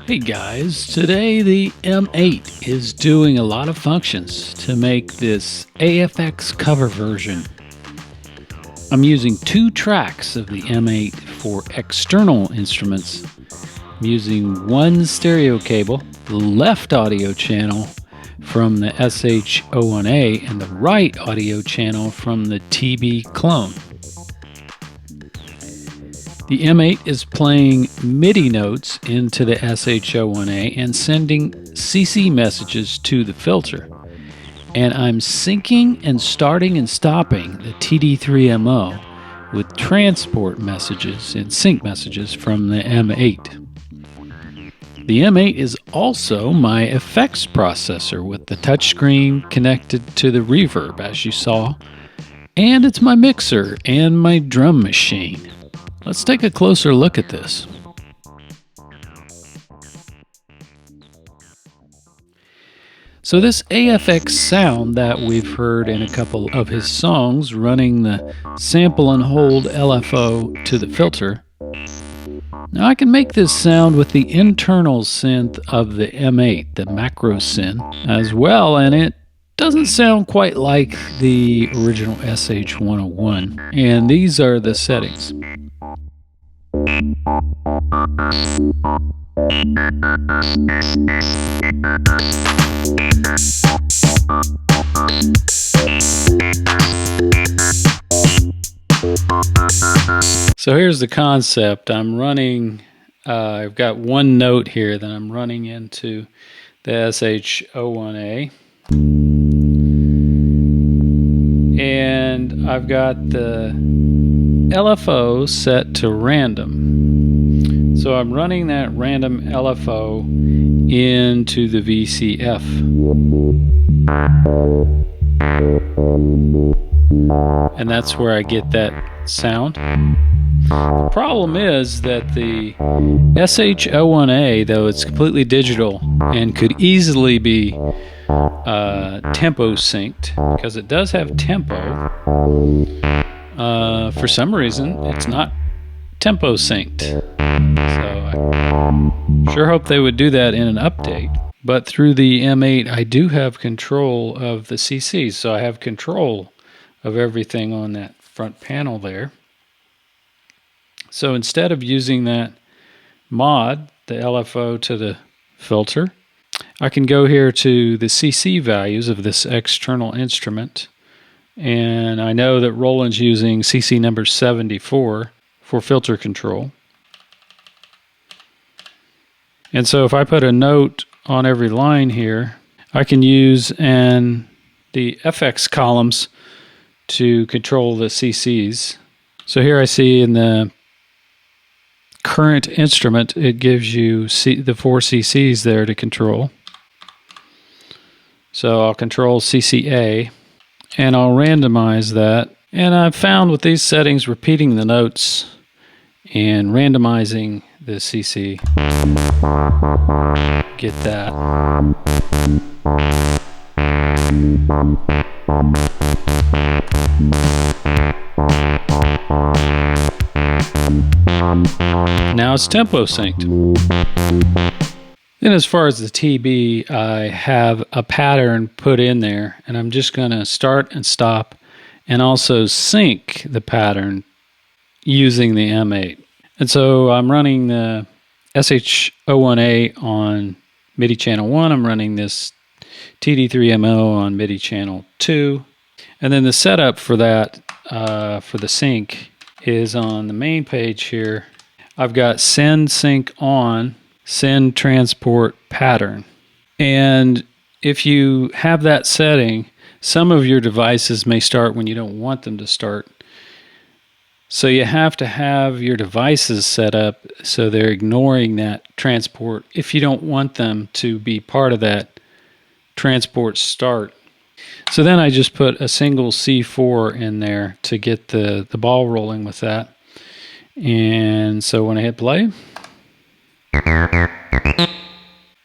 Hey guys, today the M8 is doing a lot of functions to make this AFX cover version. I'm using 2 tracks of the M8 for external instruments. I'm using one stereo cable, the left audio channel from the SH01A and the right audio channel from the TB clone. The M8 is playing MIDI notes into the SH01A and sending CC messages to the filter. And I'm syncing and starting and stopping the TD3MO with transport messages and sync messages from the M8. The M8 is also my effects processor with the touchscreen connected to the Reverb, as you saw. And it's my mixer and my drum machine. Let's take a closer look at this. So this AFX sound that we've heard in a couple of his songs, running the sample and hold LFO to the filter. Now I can make this sound with the internal synth of the M8, the macro synth, as well, and it doesn't sound quite like the original SH101. And these are the settings. So here's the concept. I'm running, I've got one note here that I'm running into the SH01A. And I've got the LFO set to random. So I'm running that random LFO into the VCF. And that's where I get that sound. The problem is that the SH01A, though it's completely digital and could easily be tempo synced, because it does have tempo, for some reason it's not tempo synced. So I sure hope they would do that in an update. But through the M8 I do have control of the CCs, so I have control of everything on that front panel there. So instead of using that mod, the LFO to the filter, I can go here to the CC values of this external instrument, and I know that Roland's using CC number 74 for filter control. And so if I put a note on every line here, I can use the FX columns to control the CCs. So here I see in the current instrument, it gives you the 4 CCs there to control. So I'll control CCA and I'll randomize that. And I've found with these settings, repeating the notes and randomizing the CC, get that. Now it's tempo synced. Then as far as the TB, I have a pattern put in there, and I'm just going to start and stop and also sync the pattern using the M8. And so I'm running the SH01A on MIDI channel 1. I'm running this TD3MO on MIDI channel 2. And then the setup for that, for the sync, is on the main page here. I've got send sync on, send transport pattern. And if you have that setting, some of your devices may start when you don't want them to start. So you have to have your devices set up so they're ignoring that transport if you don't want them to be part of that transport start. So then I just put a single C4 in there to get the ball rolling with that. And so when I hit play,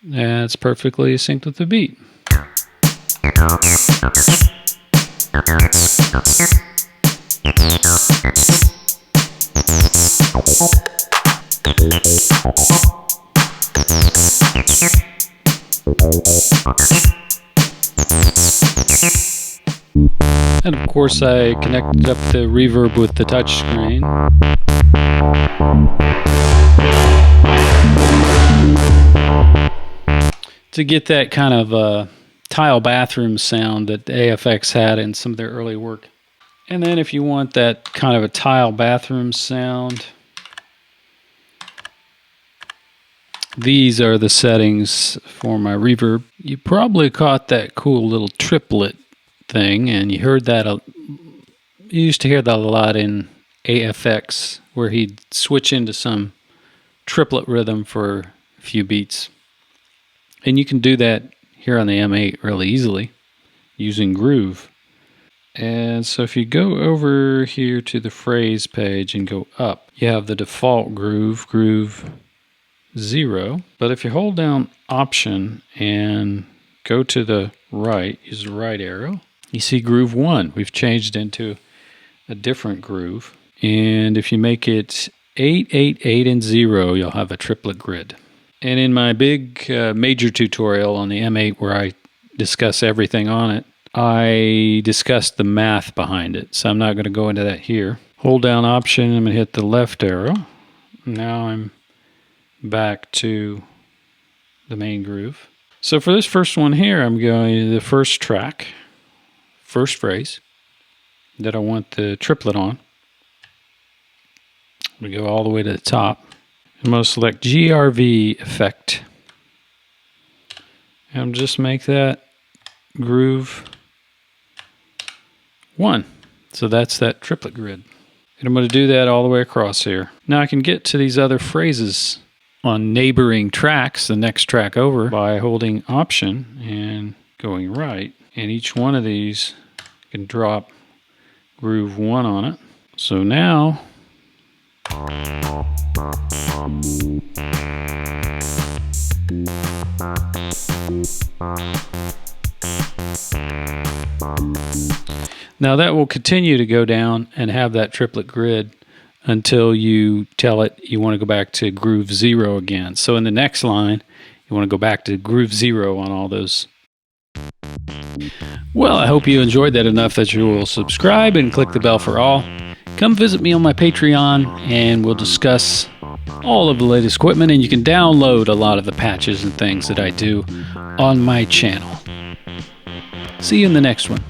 that's perfectly synced with the beat. And of course I connected up the reverb with the touch screen. To get that kind of tile bathroom sound that the AFX had in some of their early work. And then if you want that kind of a tile bathroom sound, these are the settings for my reverb. You probably caught that cool little triplet thing, and you heard that, you used to hear that a lot in AFX, where he'd switch into some triplet rhythm for a few beats. And you can do that here on the M8 really easily using Groove. And so if you go over here to the phrase page and go up, you have the default groove, Groove 0. But if you hold down Option and go to the right, use the right arrow, you see Groove 1. We've changed into a different groove. And if you make it 8, 8, 8, and 0, you'll have a triplet grid. And in my big major tutorial on the M8 where I discuss everything on it, I discussed the math behind it. So I'm not going to go into that here. Hold down Option, I'm going to hit the left arrow. Now I'm back to the main groove. So for this first one here, I'm going to the first track, first phrase that I want the triplet on. We go all the way to the top. I'm going to select GRV effect. And just make that groove 1. So that's that triplet grid. And I'm going to do that all the way across here. Now I can get to these other phrases on neighboring tracks, the next track over, by holding Option and going right. And each one of these can drop groove 1 on it. So now that will continue to go down and have that triplet grid until you tell it you want to go back to groove 0 again. So in the next line, you want to go back to groove 0 on all those. Well, I hope you enjoyed that enough that you will subscribe and click the bell for all. Come visit me on my Patreon and we'll discuss all of the latest equipment, and you can download a lot of the patches and things that I do on my channel. See you in the next one.